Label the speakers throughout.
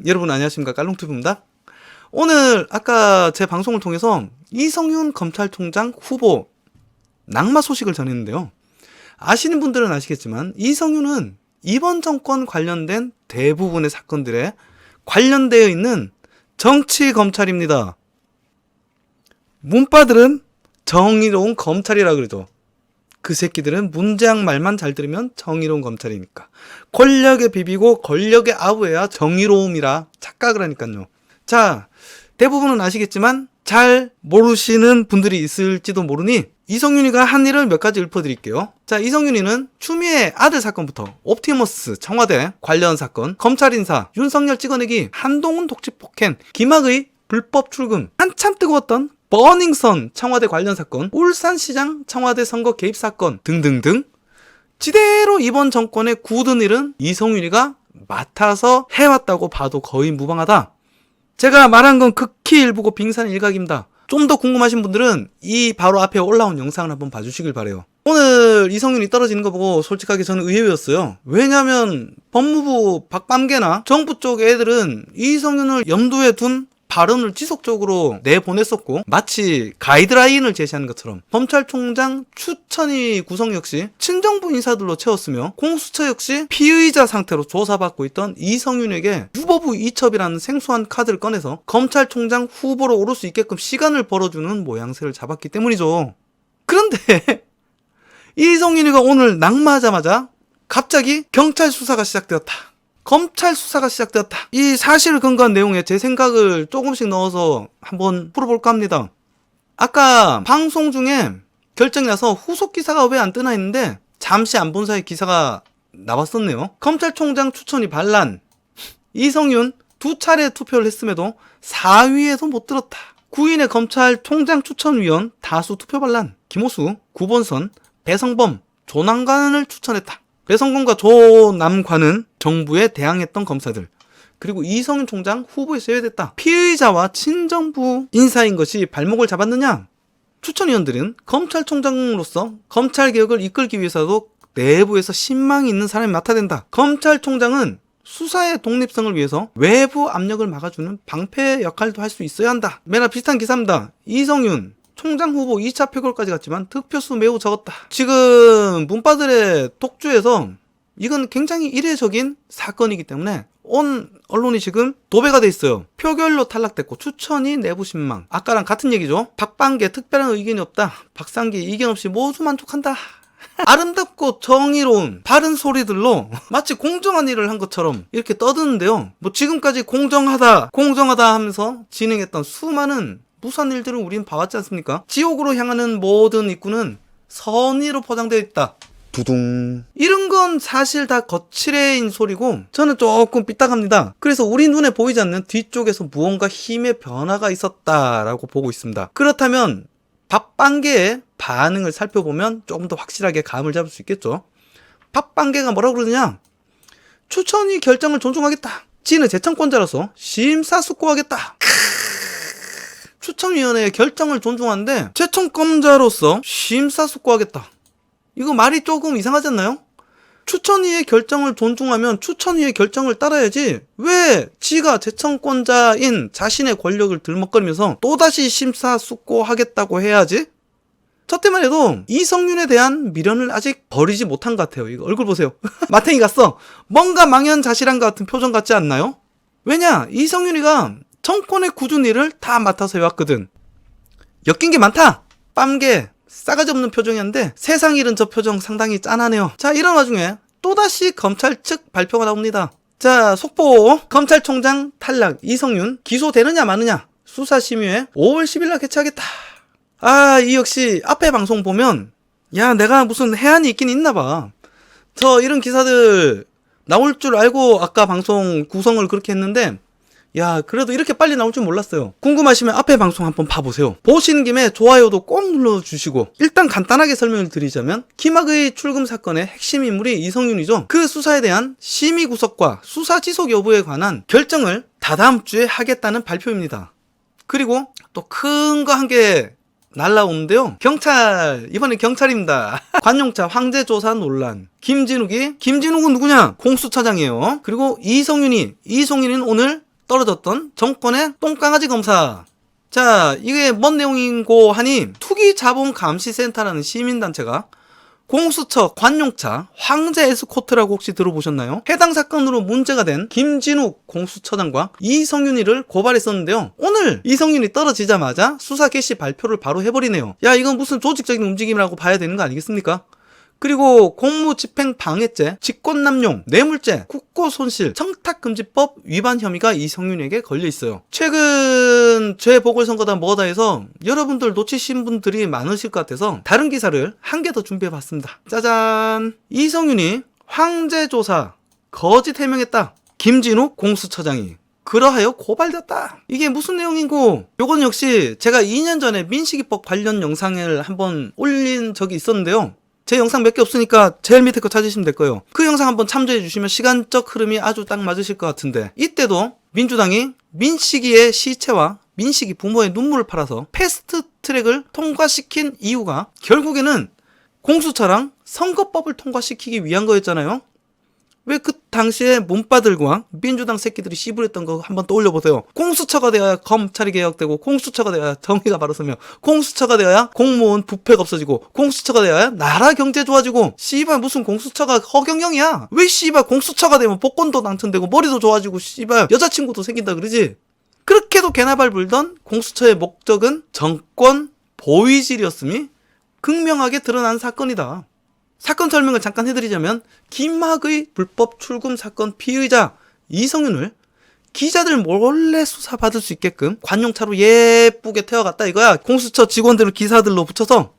Speaker 1: 여러분 안녕하십니까, 깔롱튜브입니다. 오늘 아까 제 방송을 통해서 이성윤 검찰총장 후보 낙마 소식을 전했는데요. 아시는 분들은 아시겠지만 이성윤은 이번 정권 관련된 대부분의 사건들에 관련되어 있는 정치 검찰입니다. 문바들은 정의로운 검찰이라 그러죠. 그 새끼들은 문재양 말만 잘 들으면 정의로운 검찰이니까. 권력에 비비고 권력에 아부해야 정의로움이라 착각을 하니까요. 자, 대부분은 아시겠지만 잘 모르시는 분들이 있을지도 모르니 이성윤이가 한 일을 몇 가지 읊어드릴게요. 자, 이성윤이는 추미애 아들 사건부터 옵티머스 청와대 관련 사건, 검찰 인사, 윤석열 찍어내기, 한동훈 독재 폭행, 김학의 불법 출금, 한참 뜨거웠던 버닝썬 청와대 관련 사건, 울산시장 청와대 선거 개입 사건 등등등 지대로 이번 정권의 굳은 일은 이성윤이가 맡아서 해왔다고 봐도 거의 무방하다. 제가 말한 건 극히 일부고 빙산의 일각입니다. 좀 더 궁금하신 분들은 이 바로 앞에 올라온 영상을 한번 봐주시길 바래요. 오늘 이성윤이 떨어지는 거 보고 솔직하게 저는 의외였어요. 왜냐면 법무부 박밤계나 정부 쪽 애들은 이성윤을 염두에 둔 발언을 지속적으로 내보냈었고, 마치 가이드라인을 제시하는 것처럼 검찰총장 추천위 구성 역시 친정부 인사들로 채웠으며, 공수처 역시 피의자 상태로 조사받고 있던 이성윤에게 후보부 이첩이라는 생소한 카드를 꺼내서 검찰총장 후보로 오를 수 있게끔 시간을 벌어주는 모양새를 잡았기 때문이죠. 그런데 이성윤이가 오늘 낙마하자마자 갑자기 경찰 수사가 시작되었다, 검찰 수사가 시작되었다, 이 사실을 근거한 내용에 제 생각을 조금씩 넣어서 한번 풀어볼까 합니다. 아까 방송 중에 결정이 나서 후속 기사가 왜 안 뜨나 했는데 잠시 안 본 사이 기사가 나왔었네요. 검찰총장 추천이 반란, 이성윤 2차례 투표를 했음에도 4위에도 못 들었다. 9인의 검찰총장 추천위원 다수 투표 반란, 김호수, 구본선, 배성범, 조남관을 추천했다. 배성범과 조남관은 정부에 대항했던 검사들, 그리고 이성윤 총장 후보에 제외됐다. 피의자와 친정부 인사인 것이 발목을 잡았느냐? 추천위원들은 검찰총장으로서 검찰개혁을 이끌기 위해서도 내부에서 신망이 있는 사람이 맡아야 된다. 검찰총장은 수사의 독립성을 위해서 외부 압력을 막아주는 방패 역할도 할 수 있어야 한다. 매나 비슷한 기사입니다. 이성윤 총장 후보 2차 표결까지 갔지만 득표수 매우 적었다. 지금 문바들의 독주에서 이건 굉장히 이례적인 사건이기 때문에 온 언론이 지금 도배가 돼 있어요. 표결로 탈락됐고 추천이 내부 신망. 아까랑 같은 얘기죠. 박방계 특별한 의견이 없다. 박상기 이견 없이 모두 만족한다. 아름답고 정의로운 바른 소리들로 마치 공정한 일을 한 것처럼 이렇게 떠드는데요. 뭐 지금까지 공정하다 하면서 진행했던 수많은 무수한 일들을 우린 봐왔지 않습니까? 지옥으로 향하는 모든 입구는 선의로 포장되어 있다. 두둥. 이런 건 사실 다 거칠애인 소리고 저는 조금 삐딱합니다. 그래서 우리 눈에 보이지 않는 뒤쪽에서 무언가 힘의 변화가 있었다라고 보고 있습니다. 그렇다면 박방계의 반응을 살펴보면 조금 더 확실하게 감을 잡을 수 있겠죠. 박방계가 뭐라고 그러느냐? 추천위 결정을 존중하겠다. 지는 재청권자로서 심사숙고하겠다. 추천위원회의 결정을 존중하는데 재청권자로서 심사숙고하겠다. 이거 말이 조금 이상하지 않나요? 추천위의 결정을 존중하면 추천위의 결정을 따라야지 왜 지가 재청권자인 자신의 권력을 들먹거리면서 또다시 심사숙고하겠다고 해야지? 저 때만 해도 이성윤에 대한 미련을 아직 버리지 못한 것 같아요. 이거 얼굴 보세요. 마탱이 갔어. 뭔가 망연자실한 것 같은 표정 같지 않나요? 왜냐? 이성윤이가 정권의 굳은 일을 다 맡아서 해왔거든. 엮인 게 많다. 빰게 싸가지 없는 표정이었는데 세상 잃은 저 표정 상당히 짠하네요. 자, 이런 와중에 또다시 검찰 측 발표가 나옵니다. 자, 속보. 검찰총장 탈락 이성윤 기소되느냐 마느냐 수사심의회 5월 10일날 개최하겠다. 아, 이 역시 앞에 방송 보면 야, 내가 무슨 해안이 있긴 있나봐. 저 이런 기사들 나올 줄 알고 아까 방송 구성을 그렇게 했는데 야, 그래도 이렇게 빨리 나올 줄 몰랐어요. 궁금하시면 앞에 방송 한번 봐보세요. 보시는 김에 좋아요도 꼭 눌러주시고, 일단 간단하게 설명을 드리자면 김학의 출금 사건의 핵심 인물이 이성윤이죠. 그 수사에 대한 심의 구속과 수사 지속 여부에 관한 결정을 다다음 주에 하겠다는 발표입니다. 그리고 또 큰 거 한 개 날라오는데요. 경찰, 이번엔 경찰입니다. 관용차 황제 조사 논란. 김진욱은 누구냐? 공수처장이에요. 그리고 이성윤이는 오늘 떨어졌던 정권의 똥강아지 검사. 자, 이게 뭔 내용인고 하니 투기자본감시센터라는 시민단체가 공수처 관용차 황제 에스코트라고 혹시 들어보셨나요? 해당 사건으로 문제가 된 김진욱 공수처장과 이성윤이를 고발했었는데요. 오늘 이성윤이 떨어지자마자 수사 개시 발표를 바로 해버리네요. 야, 이건 무슨 조직적인 움직임이라고 봐야 되는 거 아니겠습니까? 그리고 공무집행 방해죄, 직권남용, 뇌물죄, 국고손실, 청탁금지법 위반 혐의가 이성윤에게 걸려있어요. 최근 재보궐선거다 뭐다 해서 여러분들 놓치신 분들이 많으실 것 같아서 다른 기사를 한 개 더 준비해봤습니다. 짜잔! 이성윤이 황제조사 거짓 해명했다. 김진욱 공수처장이 그러하여 고발됐다. 이게 무슨 내용이고, 요건 역시 제가 2년 전에 민식이법 관련 영상을 한번 올린 적이 있었는데요. 제 영상 몇 개 없으니까 제일 밑에 거 찾으시면 될 거예요. 그 영상 한번 참조해 주시면 시간적 흐름이 아주 딱 맞으실 것 같은데, 이때도 민주당이 민식이의 시체와 민식이 부모의 눈물을 팔아서 패스트 트랙을 통과시킨 이유가 결국에는 공수처랑 선거법을 통과시키기 위한 거였잖아요. 왜 그 당시에 문바들과 민주당 새끼들이 씨부렸던 거 한번 떠올려보세요. 공수처가 되어야 검찰이 개혁되고, 공수처가 되어야 정의가 바로 서며, 공수처가 되어야 공무원 부패가 없어지고, 공수처가 되어야 나라 경제 좋아지고. 씨발 무슨 공수처가 허경영이야. 왜 씨발 공수처가 되면 복권도 당첨되고 머리도 좋아지고 씨발 여자친구도 생긴다 그러지. 그렇게도 개나발 불던 공수처의 목적은 정권 보위질이었음이 극명하게 드러난 사건이다. 사건 설명을 잠깐 해드리자면, 김학의 불법 출금 사건 피의자 이성윤을 기자들 몰래 수사받을 수 있게끔 관용차로 예쁘게 태워갔다 이거야. 공수처 직원들을 기사들로 붙여서.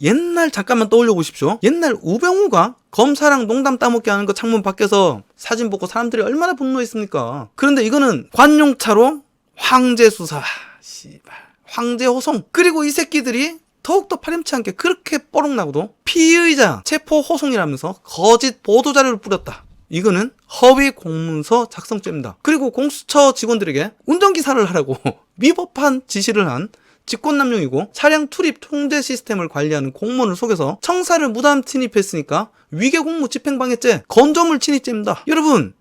Speaker 1: 옛날 잠깐만 떠올려 보십시오. 옛날 우병우가 검사랑 농담 따먹게 하는 거 창문 밖에서 사진 보고 사람들이 얼마나 분노했습니까? 그런데 이거는 관용차로 황제 수사, 씨발 황제 호송. 그리고 이 새끼들이 더욱더 파렴치 않게 그렇게 뻐록나고도 피의자 체포 호송이라면서 거짓 보도자료를 뿌렸다. 이거는 허위 공문서 작성죄입니다. 그리고 공수처 직원들에게 운전기사를 하라고 위법한 지시를 한 직권남용이고, 차량 투입 통제 시스템을 관리하는 공무원을 속여서 청사를 무단 침입했으니까 위계공무 집행방해죄, 건조물 침입죄입니다. 여러분,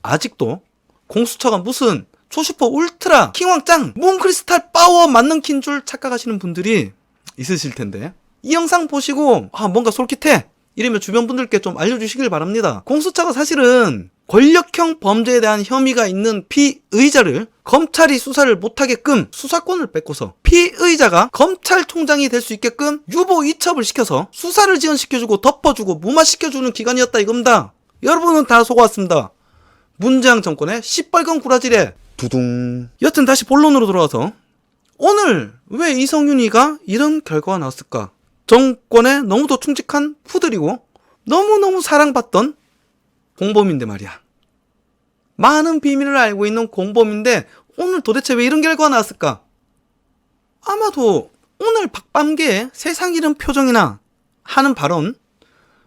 Speaker 1: 아직도 공수처가 무슨 초슈퍼 울트라 킹왕짱 몬크리스탈 파워 맞는 킨 줄 착각하시는 분들이 있으실 텐데, 이 영상 보시고 뭔가 솔깃해 이러면 주변 분들께 좀 알려주시길 바랍니다. 공수처가 사실은 권력형 범죄에 대한 혐의가 있는 피의자를 검찰이 수사를 못하게끔 수사권을 뺏고서 피의자가 검찰총장이 될 수 있게끔 유보 이첩을 시켜서 수사를 지연시켜주고 덮어주고 무마시켜주는 기관이었다 이겁니다. 여러분은 다 속았습니다. 문재인 정권의 시뻘건 구라지래. 두둥. 여튼 다시 본론으로 돌아와서, 오늘 왜 이성윤이가 이런 결과가 나왔을까? 정권에 너무도 충직한 푸들이고 너무너무 사랑받던 공범인데 말이야. 많은 비밀을 알고 있는 공범인데 오늘 도대체 왜 이런 결과가 나왔을까? 아마도 오늘 박밤계의 세상 잃은 표정이나 하는 발언,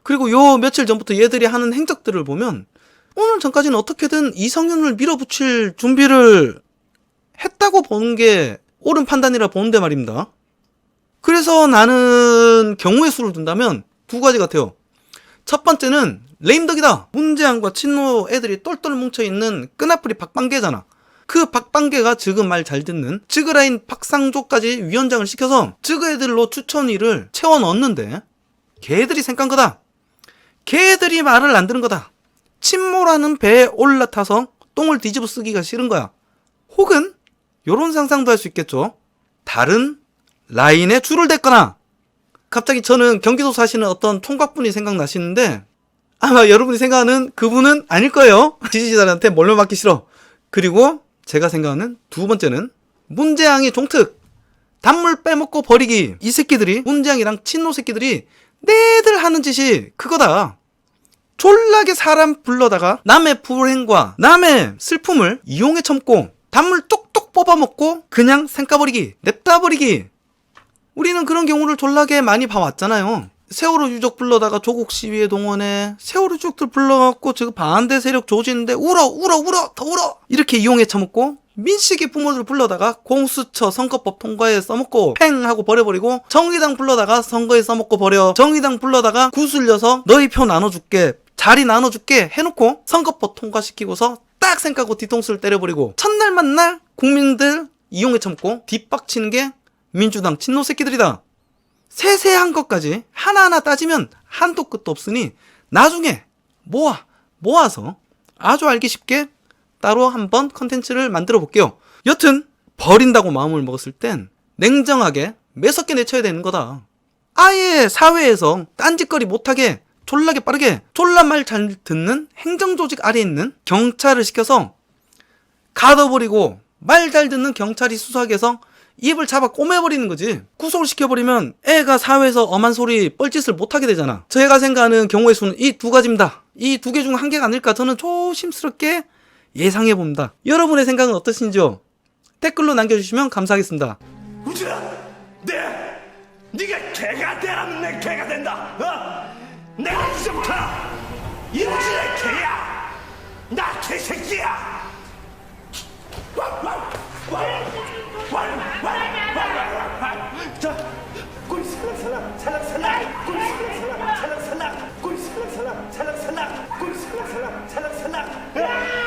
Speaker 1: 그리고 요 며칠 전부터 얘들이 하는 행적들을 보면 오늘 전까지는 어떻게든 이성윤을 밀어붙일 준비를 했다고 보는 게 옳은 판단이라 보는데 말입니다. 그래서 나는 경우의 수를 둔다면 두 가지 같아요. 첫 번째는 레임덕이다. 문재안과 친노 애들이 똘똘 뭉쳐있는 끈아풀이 박방계잖아. 그 박방계가 지금 말 잘 듣는 지그라인 박상조까지 위원장을 시켜서 지그 애들로 추천위를 채워 넣었는데, 걔들이 생각한 거다. 걔들이 말을 안 들은 거다. 침몰하는 배에 올라타서 똥을 뒤집어 쓰기가 싫은 거야. 혹은 요런 상상도 할 수 있겠죠. 다른 라인에 줄을 댔거나, 갑자기 저는 경기도 사시는 어떤 총각분이 생각나시는데 아마 여러분이 생각하는 그분은 아닐 거예요. 지지자들한테 몰래 맞기 싫어. 그리고 제가 생각하는 두 번째는 문재앙이 종특, 단물 빼먹고 버리기. 이 새끼들이, 문재앙이랑 친노 새끼들이 내들 하는 짓이 그거다. 졸라게 사람 불러다가 남의 불행과 남의 슬픔을 이용해 참고 단물 뚝뚝 뽑아먹고 그냥 생까버리기, 냅다버리기. 우리는 그런 경우를 졸라게 많이 봐왔잖아요. 세월호 유족 불러다가 조국 시위에 동원해 세월호 유족들 불러갖고 지금 반대 세력 조지는데 울어 더 울어 이렇게 이용해 처먹고, 민식이 부모들 불러다가 공수처 선거법 통과에 써먹고 팽 하고 버려버리고, 정의당 불러다가 선거에 써먹고 버려, 정의당 불러다가 구슬려서 너희 표 나눠줄게, 자리 나눠줄게 해놓고 선거법 통과시키고서 딱 딱 생각하고 뒤통수를 때려버리고 첫날 만날 국민들 이용해 참고 뒷박치는 게 민주당 친노 새끼들이다. 세세한 것까지 하나하나 따지면 한도 끝도 없으니 나중에 모아서 아주 알기 쉽게 따로 한번 컨텐츠를 만들어 볼게요. 여튼 버린다고 마음을 먹었을 땐 냉정하게 매섭게 내쳐야 되는 거다. 아예 사회에서 딴짓거리 못하게 졸라게 빠르게 졸라 말 잘 듣는 행정조직 아래에 있는 경찰을 시켜서 가둬버리고 말 잘 듣는 경찰이 수사해서 입을 잡아 꼬매버리는 거지. 구속을 시켜버리면 애가 사회에서 엄한 소리 뻘짓을 못하게 되잖아. 제가 생각하는 경우의 수는 이 두 가지입니다. 이 두 개 중 한 개가 아닐까 저는 조심스럽게 예상해봅니다. 여러분의 생각은 어떠신지요? 댓글로 남겨주시면 감사하겠습니다.
Speaker 2: 우진아, 네가 개가 되라면 내 개가 된다. 내가 이제부터 이우진의 개야. 나 개새끼야. 자, 꼬리 살랑살랑 살랑살랑 꼬리 살랑살랑 살랑살랑 꼬리 살랑살랑 살랑살랑 꼬리 살랑살랑 살랑살랑